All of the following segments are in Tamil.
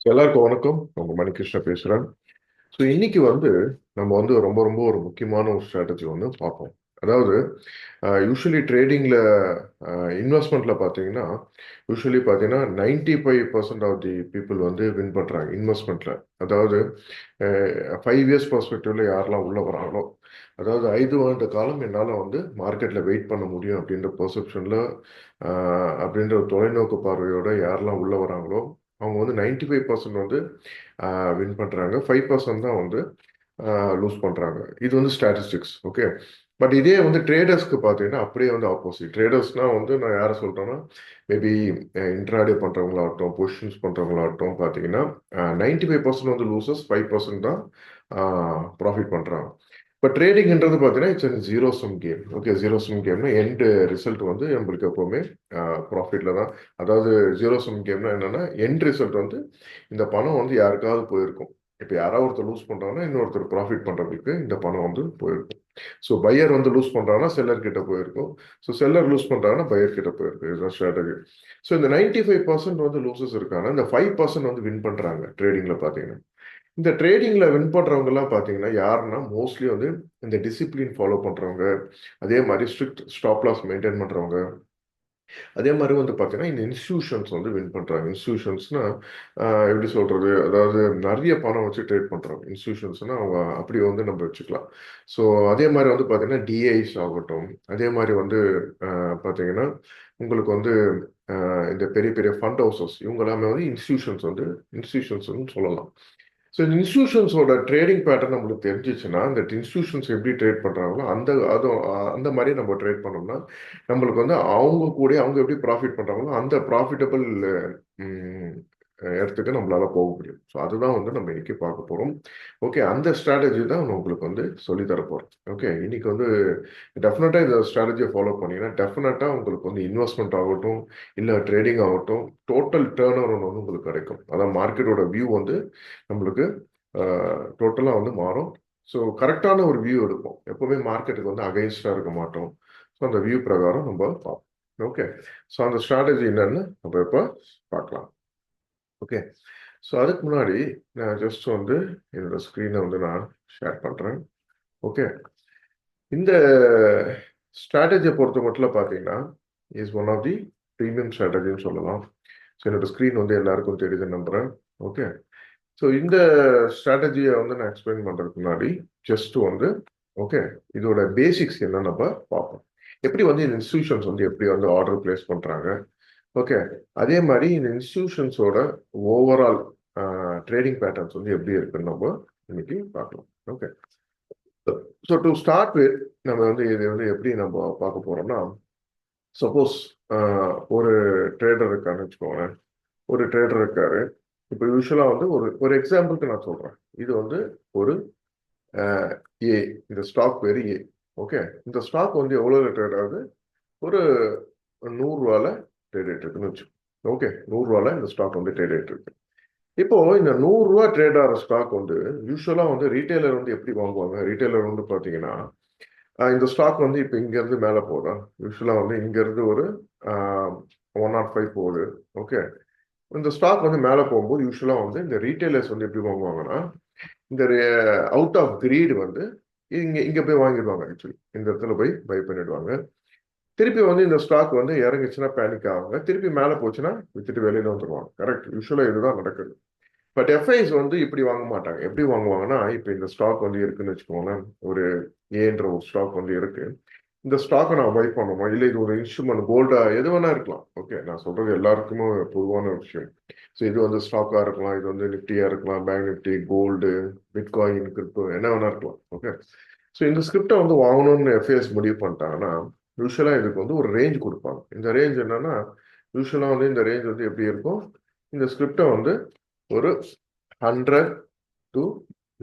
எல்லாருக்கும் வணக்கம். உங்க மணிகிருஷ்ணா பேசுறேன். ஸோ இன்னைக்கு நம்ம ரொம்ப ரொம்ப ஒரு முக்கியமான ஒரு ஸ்ட்ராட்டஜி பார்ப்போம். அதாவது யூஸ்வலி ட்ரேடிங்ல இன்வெஸ்ட்மெண்ட்ல பார்த்தீங்கன்னா பார்த்தீங்கன்னா 95% ஆஃப் தி பீப்புள் வின் பண்றாங்க இன்வெஸ்ட்மெண்ட்ல. அதாவது 5 இயர்ஸ் பர்ஸ்பெக்டிவ்ல யாரெல்லாம் உள்ள வராங்களோ, அதாவது 5 வருட காலம் என்னால் மார்க்கெட்ல வெயிட் பண்ண முடியும் அப்படின்ற பெர்செப்ஷன்ல, அப்படின்ற ஒரு தொலைநோக்கு பார்வையோட யாரெல்லாம் உள்ள வராங்களோ அவங்க 95% வின் பண்றாங்க. 5% தான் லூஸ் பண்றாங்க. இது ஸ்டாட்டிஸ்டிக்ஸ். ஓகே. பட் இதே ட்ரேடர்ஸ்க்கு பார்த்தீங்கன்னா அப்படியே ஆப்போசிட். ட்ரேடர்ஸ்னா நான் யாரை சொல்றேன்னா, மேபி இன்ட்ராடே பண்றவங்களாகட்டும், பொசிஷன்ஸ் பண்றவங்களாகட்டும் பார்த்தீங்கன்னா 95% லூசர்ஸ், 5% தான் ப்ராஃபிட் பண்றாங்க. இப்போ ட்ரேடிங்ன்றது பார்த்தீங்கன்னா it's zero sum game. Okay, zero sum கேம்னா எண்டு ரிசல்ட் நம்மளுக்கு எப்பவுமே ப்ராஃபிட்ல தான். அதாவது ஜீரோ சம் கேம்னா என்னன்னா, எண்ட் ரிசல்ட் இந்த பணம் யாருக்காவது போயிருக்கும். இப்போ யாராவது ஒருத்தர் லூஸ் பண்றாங்கன்னா இன்னொருத்தர் ப்ராஃபிட் பண்றதுக்கு இந்த பணம் போயிருக்கும். ஸோ பையர் லூஸ் பண்றாங்கன்னா செல்லர் கிட்ட போயிருக்கும். ஸோ செல்லர் லூஸ் பண்றாங்கன்னா பையர் கிட்ட போயிருக்கும். இதுதான் ஸ்ட்ராட்டஜி. ஸோ இந்த 95% லூசஸ் இருக்காங்க. இந்த 5% வின் பண்றாங்க ட்ரேடிங்ல பாத்தீங்கன்னா. இந்த ட்ரேடிங்ல வின் பண்றவங்க எல்லாம் பாத்தீங்கன்னா யாருன்னா மோஸ்ட்லி இந்த டிசிப்ளின் ஃபாலோ பண்றவங்க, அதே மாதிரி ஸ்ட்ரிக்ட் ஸ்டாப் லாஸ் மெயின்டைன் பண்றவங்க, அதே மாதிரி பார்த்தீங்கன்னா இந்த இன்ஸ்டிடியூஷன்ஸ் வின் பண்றாங்க. இன்ஸ்டிடியூஷன்ஸ்னா எப்படி சொல்றது, அதாவது நிறைய பணம் வச்சு ட்ரேட் பண்றாங்க. இன்ஸ்டிடியூஷன்ஸ்னா அவங்க அப்படி நம்ம வச்சுக்கலாம். ஸோ அதே மாதிரி பார்த்தீங்கன்னா டிஐஸ் ஆகட்டும், அதே மாதிரி பார்த்தீங்கன்னா உங்களுக்கு இந்த பெரிய பெரிய ஃபண்ட் ஹவுசஸ் இவங்க எல்லாமே இன்ஸ்டிடியூஷன்ஸ் இன்ஸ்டிடியூஷன்ஸ் சொல்லலாம். ஸோ இந்த இன்ஸ்டிடியூஷன்ஸோட ட்ரேடிங் பேட்டர்ன் நம்மளுக்கு தெரிஞ்சிச்சுன்னா, அந்த இன்ஸ்டிடியூஷன்ஸ் எப்படி ட்ரேட் பண்றாங்களோ அந்த மாதிரி நம்ம ட்ரேட் பண்ணோம்னா நம்மளுக்கு அவங்க கூட அவங்க எப்படி ப்ராஃபிட் பண்றாங்களோ அந்த ப்ராஃபிட்டபிள் இடத்துக்கு நம்மளால போக முடியும். ஸோ அதுதான் நம்ம இன்னைக்கு பார்க்க போறோம். ஓகே, அந்த ஸ்ட்ராட்டஜி தான் நான் உங்களுக்கு சொல்லி தர போறேன். ஓகே, இன்னைக்கு டெஃபினட்டா இந்த ஸ்ட்ராட்டஜியை ஃபாலோ பண்ணீங்கன்னா டெஃபினட்டா உங்களுக்கு இன்வெஸ்ட்மெண்ட் ஆகட்டும், இல்லை ட்ரேடிங் ஆகட்டும், டோட்டல் டேர்ன் ஓவர் உங்களுக்கு கிடைக்கும். அதான் மார்க்கெட்டோட வியூ நம்மளுக்கு டோட்டலாக மாறும். ஸோ கரெக்டான ஒரு வியூ எடுப்போம். எப்பவுமே மார்க்கெட்டுக்கு அகைன்ஸ்டாக இருக்க மாட்டோம். ஸோ அந்த வியூ பிரகாரம் நம்ம பார்ப்போம். ஓகே. ஸோ அந்த ஸ்ட்ராட்டஜி என்னன்னு நம்ம இப்போ பார்க்கலாம். ஓகே. ஸோ அதுக்கு முன்னாடி நான் ஜஸ்ட் என்னோட ஸ்க்ரீனை நான் ஷேர் பண்ணுறேன். ஓகே. இந்த ஸ்ட்ராட்டஜியை பொறுத்த மட்டும் பார்த்தீங்கன்னா is one of the premium ஸ்ட்ராட்டஜின்னு சொல்லலாம். ஸோ என்னோட ஸ்க்ரீன் எல்லாருக்கும் தெரியுதுன்னு நம்புறேன். ஓகே. ஸோ இந்த ஸ்ட்ராட்டஜியை நான் எக்ஸ்பிளைன் பண்ணுறதுக்கு முன்னாடி ஜஸ்ட் ஓகே இதோட பேசிக்ஸ் என்ன நம்ம பார்ப்போம். எப்படி இந்த இன்ஸ்டிடியூஷன்ஸ் எப்படி ஆர்டர் பிளேஸ் பண்ணுறாங்க. ஓகே. அதே மாதிரி இந்த இன்ஸ்டிடியூஷன்ஸோட ஓவரால் ட்ரேடிங் பேட்டர்ன்ஸ் எப்படி இருக்குன்னு நம்ம இன்னைக்கு பார்க்கலாம். Okay. So to start with நம்ம இது எப்படி நம்ம பார்க்க போறோம்னா, சப்போஸ் ஒரு ட்ரேடர் இருக்கான்னு வச்சுக்கோங்களேன். ஒரு ட்ரேடர் இருக்காரு. இப்போ யூஸ்வலா ஒரு ஒரு எக்ஸாம்பிளுக்கு நான் சொல்றேன். இது ஒரு ஏ, இந்த ஸ்டாக் பேரு ஏ. ஓகே. இந்த ஸ்டாக் எவ்வளவு ட்ரேட் ஆகுது? ஒரு 100 ரூபால ட்ரேட் ஆயிட்டு இருக்குன்னு வச்சு. ஓகே, 100 ரூபால இந்த ஸ்டாக் ட்ரேட் ஆயிட்டு இருக்கு. இப்போ இந்த 100 ரூபா ட்ரேட் ஆகிற ஸ்டாக் யூஸ்வலா ரீட்டைலர் எப்படி வாங்குவாங்க? ரீட்டைலர் பாத்தீங்கன்னா இந்த ஸ்டாக் இப்போ இங்க இருந்து மேல போதா, யூஸ்வலா இங்க இருந்து ஒரு 105 போகுது. ஓகே. இந்த ஸ்டாக் மேல போகும்போது யூஸ்வலா இந்த ரீட்டைலர்ஸ் எப்படி வாங்குவாங்கன்னா, இந்த அவுட் ஆஃப் கிரீட் இங்க இங்க போய் வாங்கிடுவாங்க. ஆக்சுவலி இந்த இடத்துல போய் பை பண்ணிடுவாங்க. திருப்பி இந்த ஸ்டாக் இறங்குச்சுன்னா பேனிக் ஆவாங்க. திருப்பி மேல போச்சுன்னா வித்துட்டு வெளியில வந்துருவாங்க. கரெக்ட். யூஸ்வலா இதுதான் நடக்குது. பட் எஃப்ஐஸ் இப்படி வாங்க மாட்டாங்க. எப்படி வாங்குவாங்கன்னா, இப்ப இந்த ஸ்டாக் இருக்குன்னு வச்சுக்கோங்களேன். ஒரு ஏன்ற ஒரு ஸ்டாக் இருக்கு. இந்த ஸ்டாக்கை நான் பை பண்ணணுமா, இல்லை இது ஒரு இன்ஸ்ட்ருமெண்ட் கோல்டா எது வேணா இருக்கலாம். ஓகே, நான் சொல்றது எல்லாருக்குமே பொதுவான விஷயம். ஸோ இது ஸ்டாக்கா இருக்கலாம், இது நிப்டியா இருக்கலாம், bank Nifty, gold, bitcoin, crypto என்ன வேணா இருக்கலாம். ஓகே. ஸோ இந்த ஸ்கிரிப்டை வாங்கணும்னு எஃப்ஐஎஸ் முடிவு பண்ணிட்டாங்கன்னா யூஸ்வலா இதுக்கு ஒரு ரேஞ்ச் கொடுப்பாங்க. இந்த ரேஞ்ச் என்னன்னா, யூஸ்வலா இந்த ரேஞ்ச் எப்படி இருக்கும்? இந்த ஸ்கிரிப்டை ஒரு 100 to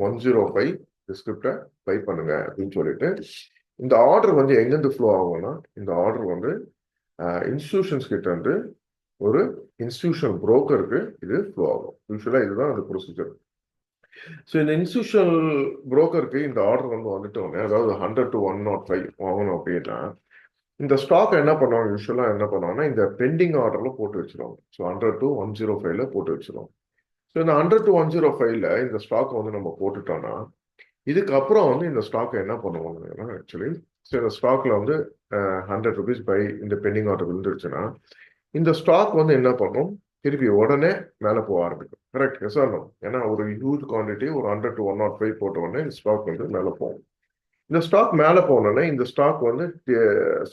105 ஸ்கிரிப்டை பை பண்ணுங்க அப்படின்னு சொல்லிட்டு இந்த ஆர்டர் எங்கேருந்து ஃப்ளோ ஆகும்னா, இந்த ஆர்டர் இன்ஸ்டிடியூஷன்ஸ் கிட்ட ஒரு இன்ஸ்டிடியூஷன் புரோக்கருக்கு இது ஃப்ளோ ஆகும். யூஸ்வலா இதுதான் அந்த ப்ரொசீஜர். ஸோ இந்த இன்ஸ்டிடியூஷனல் புரோக்கருக்கு இந்த ஆர்டர் வந்துட்டோன்னே, அதாவது 100 to 105 வாங்கணும் அப்படின்னா இந்த ஸ்டாக் என்ன பண்ணுவாங்க? யூஸ்வலா என்ன பண்ணுவாங்கன்னா இந்த பெண்டிங் ஆர்டர்ல போட்டு வச்சிருவாங்க. ஸோ 100 to 105ல போட்டு வச்சிருவாங்க. ஸோ ஸோ இந்த 100 to 105ல இந்த ஸ்டாக் வந்து நம்ம போட்டுட்டோம்னா இதுக்கப்புறம் வந்து இந்த ஸ்டாக் என்ன பண்ணுவாங்கன்னா ஆக்சுவலி ஸோ இந்த ஸ்டாக்ல வந்து 100 rupees பை இந்த பெண்டிங் ஆர்டர் விழுந்துருச்சுன்னா இந்த ஸ்டாக் வந்து என்ன பண்ணும் திருப்பி உடனே மேலே போக ஆரம்பிக்கும். Correct, yes or no? ஏன்னா ஒரு ஹியூஜ் குவான்டிட்டி ஒரு 100 to 105 போட்ட உடனே இந்த ஸ்டாக் வந்து மேலே போகும். இந்த ஸ்டாக் மேலே போனோடனே இந்த ஸ்டாக் வந்து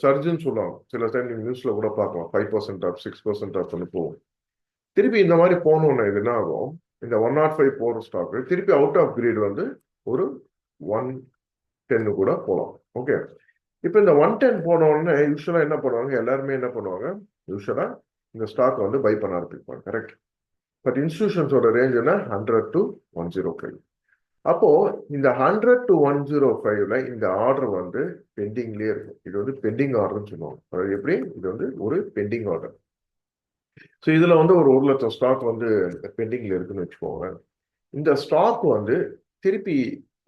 சர்ஜுன்னு சொல்லுவாங்க. சில டைம் நீங்கள் நியூஸ்ல கூட பார்க்கலாம் 5% ஆஃப் 6% ஆஃப் போகும். திருப்பி இந்த மாதிரி போனோன்னு இது என்ன ஆகும், இந்த 105 போகிற ஸ்டாக் திருப்பி அவுட் ஆஃப் கிரீட் வந்து ஒரு 110 கூட போகலாம். ஓகே, இப்போ இந்த 110 போன உடனே யூஸ்வலாக என்ன பண்ணுவாங்க, எல்லாருமே என்ன பண்ணுவாங்க, யூஸ்வலாக இந்த ஸ்டாக் வந்து பை பண்ண ஆரம்பிப்பாங்க. கரெக்ட், பட் இன்ஸ்டிடியூஷன்ஸோட ரேஞ்ச் என்ன 100 to 105. அப்போ இந்த 100 to 105ல இந்த ஆர்டர் வந்து பெண்டிங்லேயே இருக்கும். இது வந்து பெண்டிங் ஆர்டர்னு சொல்லுவாங்க. அது எப்படி, இது வந்து ஒரு பெண்டிங் ஆர்டர். ஸோ இதுல வந்து ஒரு 1,00,000 ஸ்டாக் வந்து பெண்டிங்ல இருக்குன்னு வச்சுக்கோங்க. இந்த ஸ்டாக் வந்து திருப்பி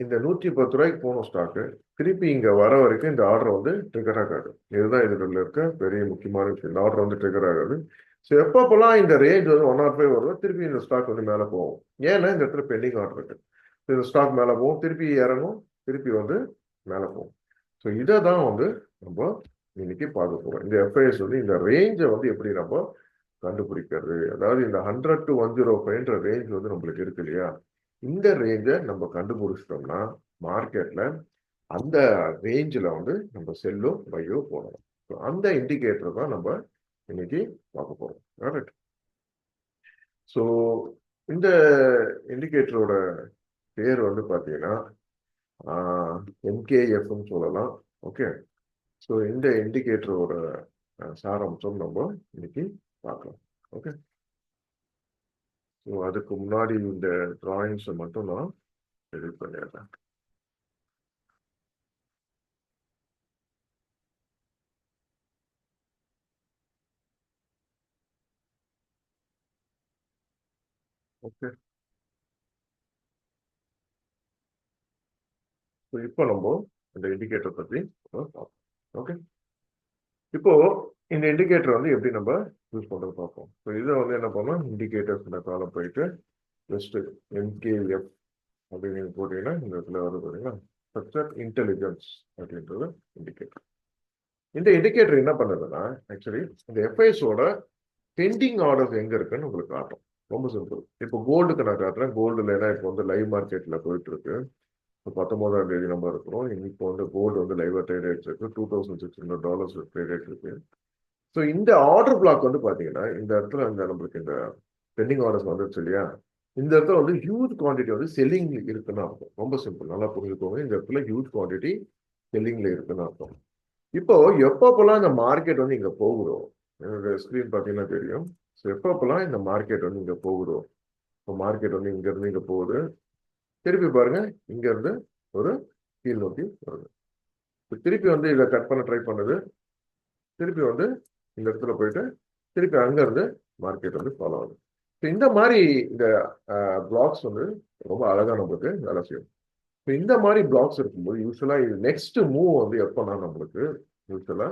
இந்த 110 ரூபாய்க்கு போன ஸ்டாக்கு திருப்பி இங்க வர வரைக்கும் இந்த ஆர்டர் வந்து ட்ரிகர் ஆகாது. இதுதான் இதுல இருக்க பெரிய முக்கியமான விஷயம். இந்த ஆர்டர் வந்து ட்ரிகர் ஆகாது. ஸோ எப்பப்பெல்லாம் இந்த ரேஞ்ச் வந்து 105 வருதோ திருப்பி இந்த ஸ்டாக் வந்து மேலே போகும். ஏன்னா இந்த இடத்துல பெண்டிங் ஆர்டர் இருக்கு. இந்த ஸ்டாக் மேலே போகும், திருப்பி இறங்கும், திருப்பி வந்து மேலே போகும். ஸோ இதை தான் வந்து நம்ம இன்னைக்கு பார்க்க போறோம். இந்த எஃப்ஐஎஸ் வந்து இந்த ரேஞ்சை வந்து எப்படி நம்ம கண்டுபிடிக்கிறது, அதாவது இந்த 100 to 105 ரேஞ்ச் வந்து நம்மளுக்கு இருக்கு இல்லையா, இந்த ரேஞ்சை நம்ம கண்டுபிடிச்சிட்டோம்னா மார்க்கெட்ல அந்த ரேஞ்சில் வந்து நம்ம செல்லோ பையோ போடணும். அந்த இண்டிகேட்டர் தான் நம்ம இன்னைக்கு பார்க்க போறோம். கரெக்ட். ஸோ இந்த இண்டிகேட்டரோட பேர் வந்து பார்த்தீங்கன்னா எம்கேஎஃப்னு சொல்லலாம். ஓகே, ஸோ இந்த இண்டிகேட்டரோட சாராம்சம் நம்ம இன்னைக்கு பார்க்கலாம். ஓகே, ஸோ அதுக்கு முன்னாடி இந்த டிராயிங்ஸை மட்டும் நான் எடிட் பண்ணிடுறேன். ஓகே, ஸோ இப்போ நம்ம இந்த இண்டிகேட்டர் பற்றி பார்ப்போம். ஓகே, இப்போ இந்த இண்டிகேட்டர் வந்து எப்படி நம்ம யூஸ் பண்றது பார்ப்போம். ஸோ இதை வந்து என்ன பண்ணோம், இண்டிகேட்டர்ஸ் காலம் போயிட்டு ஜஸ்ட் எம்கேஎஃப் அப்படின்னு நீங்க போட்டீங்கன்னா இந்த இடத்துல வருது பார்த்தீங்கன்னா ஸ்ட்ரக்சர் இன்டெலிஜென்ஸ் அப்படின்றது இண்டிகேட்டர். இந்த இண்டிகேட்டர் என்ன பண்ணுதுன்னா ஆக்சுவலி இந்த எஃப்ஐஎஸோட பெண்டிங் ஆர்டர்ஸ் எங்க இருக்குன்னு உங்களுக்கு காட்டும். ரொம்ப சிம்பிள். இப்போ கோல்டுக்கு நான் காட்டுறேன். கோல்டுல ஏன்னா இப்போ வந்து லைவ் மார்க்கெட்ல போயிட்டு இருக்கு. இப்போ 19ஆம் தேதி நம்ம இருக்கிறோம். இப்போ வந்து கோல்டு வந்து லைவா ட்ரேட் ஆயிட்டு இருக்கு. $2,600 ட்ரேட் ஆயிட்டு இருக்கு. ஸோ இந்த ஆர்டர் பிளாக் வந்து பாத்தீங்கன்னா இந்த இடத்துல இந்த நம்மளுக்கு இந்த பெண்டிங் ஆர்டர்ஸ் வந்துருச்சு இல்லையா, இந்த இடத்துல வந்து ஹியூஜ் குவான்டிட்டி வந்து செல்லிங் இருக்குன்னு அர்த்தம். ரொம்ப சிம்பிள், நல்லா புரிஞ்சுக்கோங்க. இந்த இடத்துல ஹியூஜ் குவான்டிட்டி செல்லிங்ல இருக்குன்னு அர்த்தம். இப்போ எப்பப்பெல்லாம் இந்த மார்க்கெட் வந்து இங்க போகுதோ, என்னோட ஸ்கிரீன் பார்த்தீங்கன்னா தெரியும். ஸோ எப்பப்பெல்லாம் இந்த மார்க்கெட் வந்து இங்க போகுதோ, இப்போ மார்க்கெட் வந்து இங்க இருந்து இங்க போகுது, திருப்பி பாருங்க இங்க இருந்து ஒரு கீழ் நோக்கி வருது. திருப்பி வந்து இதை கட் பண்ண ட்ரை பண்ணுது, திருப்பி வந்து இந்த இடத்துல போயிட்டு திருப்பி அங்க இருந்து மார்க்கெட் வந்து ஃபாலோ ஆகுது. இந்த மாதிரி இந்த பிளாக்ஸ் வந்து ரொம்ப அழகா நம்மளுக்கு வேலை செய்யும். இப்போ இந்த மாதிரி பிளாக்ஸ் இருக்கும்போது யூஸ்வலா இது நெக்ஸ்ட் மூவ் வந்து எப்போனா நம்மளுக்கு யூஸ்வலா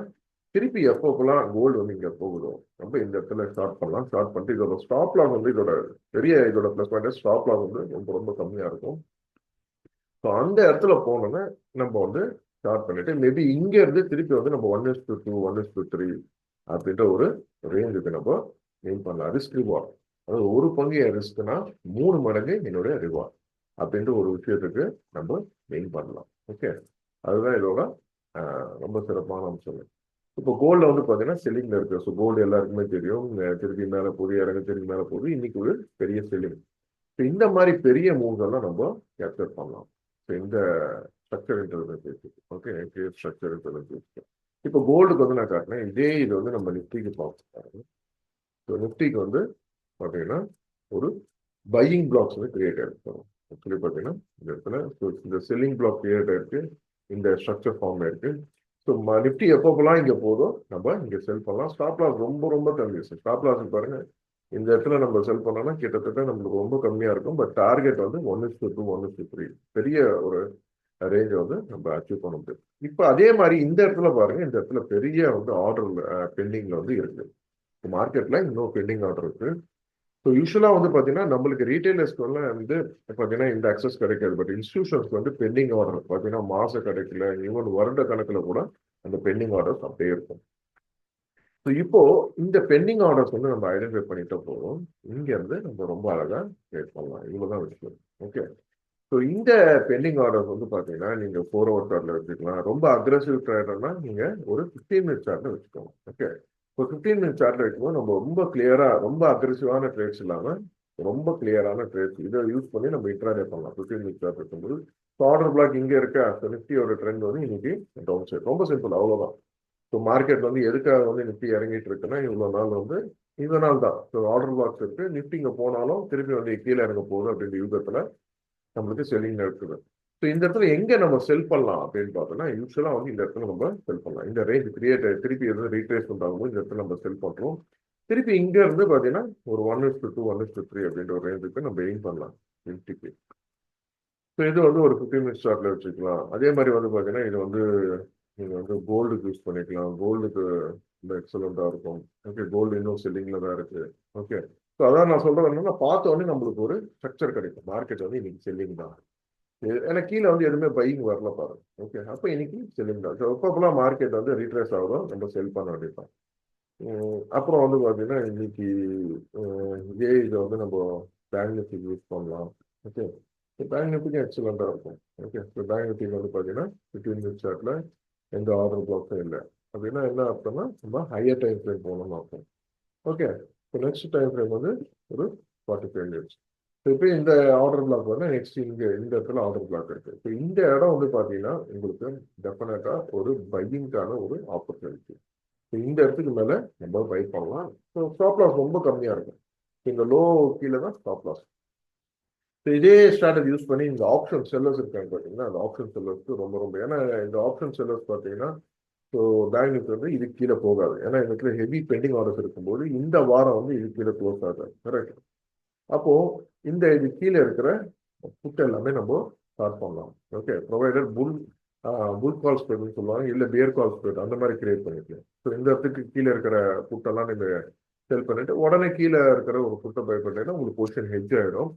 திருப்பி எப்போப்பெல்லாம் கோல்டு வந்து இங்க போகுதோ நம்ம இந்த இடத்துல ஸ்டார்ட் பண்ணலாம். ஸ்டார்ட் பண்ணிட்டு இதோட ஸ்டாப் லாஸ் வந்து இதோட பிளஸ் பாயிண்ட் ஸ்டாப் லாஸ் வந்து ரொம்ப ரொம்ப கம்மியா இருக்கும். ஸோ அந்த இடத்துல போனோன்னா நம்ம வந்து ஸ்டார்ட் பண்ணிட்டு மேபி இங்க இருந்து திருப்பி வந்து நம்ம 1:2 1:3 அப்படின்ற ஒரு ரேஞ்சுக்கு நம்ம மெயின் பண்ணலாம். ரிஸ்க் ரிவார்ட், அதாவது ஒரு பங்கு என் ரிஸ்க்னா 3 மடங்கு என்னுடைய ரிவார்ட் அப்படின்ற ஒரு விஷயத்துக்கு நம்ம மெயின் பண்ணலாம். ஓகே, அதுதான் இதோட ரொம்ப சிறப்பான அம்சம். இப்போ கோல்டு வந்து பார்த்தீங்கன்னா செல்லிங்ல இருக்கு. ஸோ கோல்டு எல்லாருக்குமே தெரியும், திருப்பி மேலே போகுது, இறங்க திருப்பி மேலே போகுது. இன்னைக்கு ஒரு பெரிய செல்லிங். ஸோ இந்த மாதிரி பெரிய மூவ்ஸ் எல்லாம் நம்ம கேப்சர் பண்ணலாம். ஸோ இந்த structure interventions. Okay, structure interventions. இப்போ கோல்டுக்கு வந்து நான் காட்டினேன். இதே இது வந்து நம்ம நிஃப்டிக்கு பார்ப்போம். ஸோ நிஃப்டிக்கு வந்து பார்த்தீங்கன்னா ஒரு பையிங் பிளாக்ஸ் வந்து கிரியேட் ஆயிருக்கும். ஆக்சுவலி பார்த்தீங்கன்னா இந்த இடத்துல இந்த செல்லிங் பிளாக் கிரியேட் ஆயிருக்கு, இந்த ஸ்ட்ரக்சர் ஃபார்ம் ஆயிருக்கு. ஸோ நிஃப்டி எப்பப்பெல்லாம் இங்கே போதும் நம்ம இங்கே செல் பண்ணலாம். ஸ்டாப் லாஸ் ரொம்ப ரொம்ப கம்மி. ஸ்டாப் லாஸ் பாருங்க இந்த இடத்துல நம்ம செல் பண்ணோம்னா கிட்டத்தட்ட நம்மளுக்கு ரொம்ப கம்மியா இருக்கும். பட் டார்கெட் வந்து 1:2 1:3 பெரிய ஒரு ரேஞ்சை வந்து நம்ம அச்சீவ் பண்ண முடியும். இப்போ அதே மாதிரி இந்த இடத்துல பாருங்க, இந்த இடத்துல பெரிய வந்து ஆர்டர் பெண்டிங்ல வந்து இருக்கு. மார்க்கெட்ல இன்னும் பெண்டிங் ஆர்டர் இருக்கு. ஸோ யூஸ்வலாக வந்து பார்த்தீங்கன்னா நம்மளுக்கு ரீட்டைலர்ஸ்க்கு வந்து பார்த்தீங்கன்னா இந்த அக்சஸ் கிடைக்காது. பட் இன்ஸ்டியூஷன்ஸ்க்கு வந்து பெண்டிங் ஆர்டர் பார்த்தீங்கன்னா மாதம் கிடைக்கல, ஈவன் வருட கணக்கில் கூட அந்த பெண்டிங் ஆர்டர்ஸ் அப்படியே இருக்கும். ஸோ இப்போ இந்த பெண்டிங் ஆர்டர்ஸ் வந்து நம்ம ஐடென்டிஃபை பண்ணிட்ட போதும், இங்கேருந்து நம்ம ரொம்ப அழகாக ட்ரேட் பண்ணலாம். இவ்வளோதான் விஷயம். ஓகே. ஸோ இந்த பெண்டிங் ஆர்டர்ஸ் வந்து பார்த்தீங்கன்னா நீங்கள் 4 ஹவர் சார்ட்டில் வச்சுக்கலாம். ரொம்ப அக்ரெசிவ் ட்ரேடர்னா நீங்கள் ஒரு 15 மினிட் சார்ட்டில் வச்சுக்கோங்க. ஓகே. இப்போ 15 மினிட் சார்ட்டில் வைக்கும்போது நம்ம ரொம்ப கிளியராக, ரொம்ப அக்ரெசிவான ட்ரேட்ஸ் இல்லாமல் ரொம்ப கிளியரான ட்ரேட்ஸ் இதை யூஸ் பண்ணி நம்ம இன்ட்ராடே பண்ணலாம். 15 மினிட் சார்ட் இருக்கும்போது ஆர்டர் பிளாக் இங்கே இருக்க நிஃப்டியோட ட்ரெண்ட் வந்து இன்னைக்கு டவுன் சைட். ரொம்ப சிம்பிள், அவ்வளோதான். ஸோ மார்க்கெட் வந்து எதுக்காக வந்து நிஃப்டி இறங்கிட்டு இருக்குன்னா இவ்வளோ நாள் வந்து இதனால் தான். ஸோ ஆர்டர் பாக்ஸ் இருக்கு, நிஃப்டி இங்கே போனாலும் திருப்பி வந்து கீழே இறங்க போகுது அப்படின்ற யூகத்தில் நம்மளுக்கு செல்லிங் இருக்குது. ஸோ இந்த இடத்துல எங்கே நம்ம செல் பண்ணலாம் அப்படின்னு பார்த்தோம்னா யூஸ்வலாக வந்து இந்த இடத்துல நம்ம செல் பண்ணலாம். இந்த ரேஞ்ச் கிரியேட் திருப்பி எதுவும் ரீட்ரேஸ்மெண்ட் ஆகும்போது இந்த இடத்துல நம்ம செல் பண்ணுறோம். திருப்பி இங்கே இருந்து பார்த்தீங்கன்னா ஒரு 1:2 1:3 அப்படின்ற ஒரு ரேஞ்சுக்கு நம்ம எய்ம் பண்ணலாம் நிஃப்டிக்கு. ஸோ இது வந்து ஒரு 15 மினிட்ஸ் சார்ட்ல வச்சுக்கலாம். அதே மாதிரி வந்து பார்த்தீங்கன்னா இது வந்து நீங்கள் வந்து கோல்டுக்கு யூஸ் பண்ணிக்கலாம். கோல்டுக்கு இந்த எக்ஸலண்ட்டாக இருக்கும். ஓகே, கோல்டு இன்னும் செல்லிங்கில் தான் இருக்கு. ஓகே. ஸோ அதான் நான் சொல்றது என்னன்னா பார்த்த உடனே நம்மளுக்கு ஒரு ஸ்ட்ரக்சர் கிடைக்கும். மார்க்கெட் வந்து இன்னைக்கு செல்லிங் தான். ஏன்னா கீழே வந்து எதுவுமே பையிங் வரல பாருங்க. ஓகே, அப்போ இன்னைக்கு செல்லிங் தான். ஸோ எப்பப்பெல்லாம் மார்க்கெட் வந்து ரீட்ரேஸ் ஆகுதோ நம்ம செல் பண்ண வேண்டியதான். அப்புறம் வந்து பார்த்தீங்கன்னா இன்னைக்கு இதே இதை வந்து நம்ம பேங்க் நிஃப்டிக்கு யூஸ் பண்ணலாம். ஓகே. பேங்க் நிஃப்டிக்கு எக்ஸலண்ட்டாக இருக்கும். ஓகே. ஸோ பேங்க் நிஃப்டிக்கு வந்து பார்த்தீங்கன்னா 15 மினிட் சார்ட்டில் எந்த ஆர்டர் பிளாக்ஸும் இல்லை. அப்படின்னா என்ன அர்த்தம்னா நம்ம ஹையர் டைம் ஃப்ரேம் போகணும்னு அர்த்தம். ஓகே. இப்போ நெக்ஸ்ட் டைம் ஃப்ரேம் வந்து ஒரு 45 மினிட்ஸ். இப்போ இந்த ஆர்டர் பிளாக் வந்து நெக்ஸ்ட் இங்கே இந்த இடத்துல ஆர்டர் பிளாக் இருக்கு. இப்போ இந்த இடம் வந்து பார்த்தீங்கன்னா உங்களுக்கு டெஃபினட்டாக ஒரு பையிங்கான ஒரு ஆப்பர்ச்சுனிட்டி. இந்த இடத்துக்கு மேலே நம்ம பை பண்ணலாம். ஸோ ஸ்டாப் லாஸ் ரொம்ப கம்மியாக இருக்கும். இந்த லோ கீழே தான் ஸ்டாப் லாஸ். இதே ஸ்ட்ராட்டஜி யூஸ் பண்ணி இந்த ஆப்ஷன் செல்லர்ஸ் இருக்காங்க பார்த்தீங்கன்னா, அந்த ஆப்ஷன் செல்லர்ஸ்க்கு ரொம்ப ரொம்ப, ஏன்னா இந்த ஆப்ஷன் செல்லர்ஸ் பார்த்தீங்கன்னா ஸோ பேங்க் நிஃப்டி வந்து இது கீழே போகாது. ஏன்னா எனக்கு ஹெவி பெண்டிங் ஆர்டர்ஸ் இருக்கும்போது இந்த வாரம் வந்து இது கீழே க்ளோஸ் ஆகாது. கரெக்ட். அப்போ இந்த இது கீழே இருக்கிற புட் எல்லாமே நம்ம ஸ்டார்ட் பண்ணலாம். ஓகே, ப்ரொவைடர் புல் கால் ஸ்ப்ரெட்னு சொல்லுவாங்க, இல்லை பியர் கால் ஸ்ப்ரெட் அந்த மாதிரி கிரியேட் பண்ணிக்கலாம். ஸோ இந்த இடத்துக்கு கீழே இருக்கிற புட்டெல்லாம் நீங்கள் செல் பண்ணிட்டு உடனே கீழே இருக்கிற ஒரு புட்டை பை பண்ணிட்டீங்கன்னா உங்களுக்கு பொசிஷன் ஹெட்ஜ் ஆகிடும்.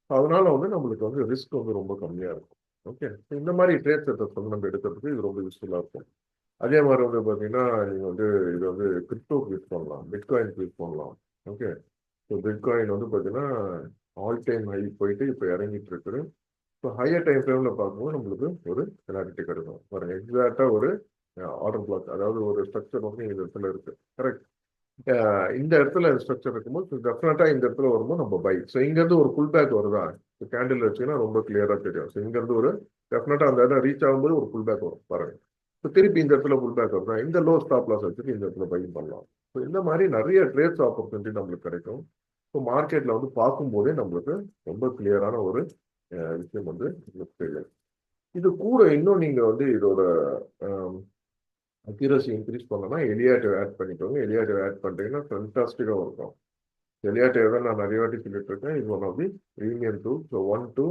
அதனால வந்து நம்மளுக்கு வந்து ரிஸ்க் வந்து ரொம்ப கம்மியாக இருக்கும். ஓகே. இந்த மாதிரி ட்ரேட் செட்டப்ஸ் வந்து நம்ம எடுக்கிறதுக்கு இது ரொம்ப யூஸ்ஃபுல்லாக இருக்கும். அதே மாதிரி வந்து பார்த்தீங்கன்னா நீங்கள் வந்து இது வந்து கிரிப்டோக்கு யூஸ் பண்ணலாம், பிட்காயினுக்கு யூஸ் பண்ணலாம். ஓகே. ஸோ பிட்காயின் வந்து பார்த்தீங்கன்னா ஆல் டைம் ஹை போயிட்டு இப்போ இறங்கிட்டு இருக்குது. ஸோ ஹையர் டைம் ஃப்ரேமில் பார்க்கும்போது நம்மளுக்கு ஒரு பெனால்ட்டி கிடைக்கும். பாருங்க, எக்ஸாக்டாக ஒரு ஆர்டர் பிளாக், அதாவது ஒரு ஸ்ட்ரக்சர் வந்து இந்த இடத்துல இருக்கு. கரெக்ட். இந்த இடத்துல ஸ்ட்ரக்சர் இருக்கும்போது டெஃபினட்டாக இந்த இடத்துல வரும்போது நம்ம பை. ஸோ இங்கேருந்து ஒரு புல் பேக் வருதா, கேண்டில் வச்சுன்னா ரொம்ப கிளியராக தெரியும். ஸோ இங்கேருந்து ஒரு டெஃபினட்டாக அந்த இடம் ரீச் ஆகும்போது ஒரு புல் பேக் வரும் பாருங்க. ஸோ திருப்பி இந்த இடத்துல புல் பேக் வருதா, இந்த லோ ஸ்டாப் லாஸ் வச்சுட்டு இந்த இடத்துல பையும் பண்ணலாம். ஸோ இந்த மாதிரி நிறைய ட்ரேட்ஸ் ஆப்பர்ச்சுனிட்டி நம்மளுக்கு கிடைக்கும். ஸோ மார்க்கெட்டில் வந்து பார்க்கும்போதே நம்மளுக்கு ரொம்ப கிளியரான ஒரு விஷயம் வந்து தெரியும். இது கூட இன்னும் நீங்கள் வந்து இதோட அக்யூரசி இன்க்ரீஸ் பண்ணோம்னா எலியாட்டிவ் ஆட் பண்ணிக்கோங்க. எலியாட்டிவ் ஆட் பண்ணிட்டீங்கன்னா ஃபென்டாஸ்டிக்காக இருக்கும். எலியாட்டிவ் தான் நான் நிறைய வாட்டி சொல்லிட்டு இருக்கேன். இது one of the premium too. So 1 2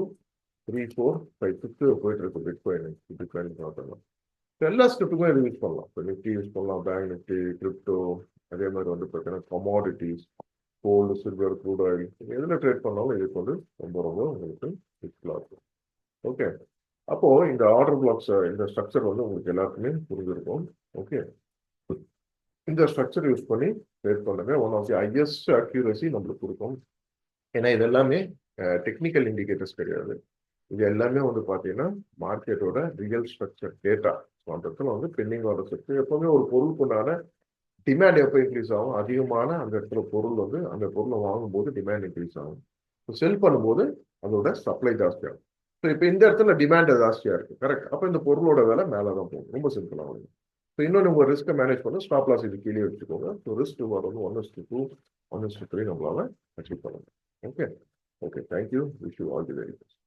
3 4 5 6 போயிட்டு இருக்கு பிட்காயின் பார்த்தோம்னா. எல்லா ஸ்கிரிப்டுக்கும் இது யூஸ் பண்ணலாம். இப்போ நிஃப்டி யூஸ் பண்ணலாம், பேங்க் நிஃப்டி, கிரிப்டோ, அதே மாதிரி வந்து பார்த்தீங்கன்னா commodities, gold, silver, crude oil, எதில் ட்ரேட் பண்ணாலும் இதுக்கு வந்து ரொம்ப ரொம்ப உங்களுக்கு யூஸ்ஃபுல்லாக இருக்கும். ஓகே. அப்போ இந்த ஆர்டர் பிளாக்ஸ் இந்த ஸ்ட்ரக்சர் வந்து உங்களுக்கு எல்லாருக்குமே புரிஞ்சிருக்கும். ஓகே. இந்த ஸ்ட்ரக்சர் யூஸ் பண்ணி ட்ரேட் பண்ணுங்க. One of the highest accuracy நம்மளுக்கு கொடுக்கும். ஏன்னா இது எல்லாமே டெக்னிக்கல் இண்டிகேட்டர்ஸ் கிடையாது. இது எல்லாமே வந்து பார்த்தீங்கன்னா மார்க்கெட்டோட ரியல் ஸ்ட்ரக்சர் டேட்டா. அந்த இடத்துல வந்து பெண்டிங் ஆர்டர்ஸ் இருக்கு. எப்பவுமே ஒரு பொருளுக்குண்டான டிமாண்ட் எப்போ இன்க்ரீஸ் ஆகும், அதிகமான அந்த இடத்துல பொருள் வந்து அந்த பொருளை வாங்கும்போது டிமாண்ட் இன்க்ரீஸ் ஆகும். செல் பண்ணும்போது அதோட சப்ளை ஜாஸ்தியாகும். ஸோ இப்போ இந்த இடத்துல டிமாண்ட் ஜாஸ்தியாக இருக்கு. கரெக்ட். அப்போ இந்த பொருளோட விலை மேலே தான் போகும். ரொம்ப சிம்பிளாக வரும். ஸோ இன்னொன்று உங்கள் ரிஸ்க்கை மேனேஜ் பண்ண ஸ்டாப் லாஸ் இது கீழே வச்சுக்கோங்க. ஸோ ரிஸ்க் வந்து 1:2 1:3 நம்மளால அச்சீவ் பண்ணலாம். Okay. Okay, thank you. Wish you all the very best.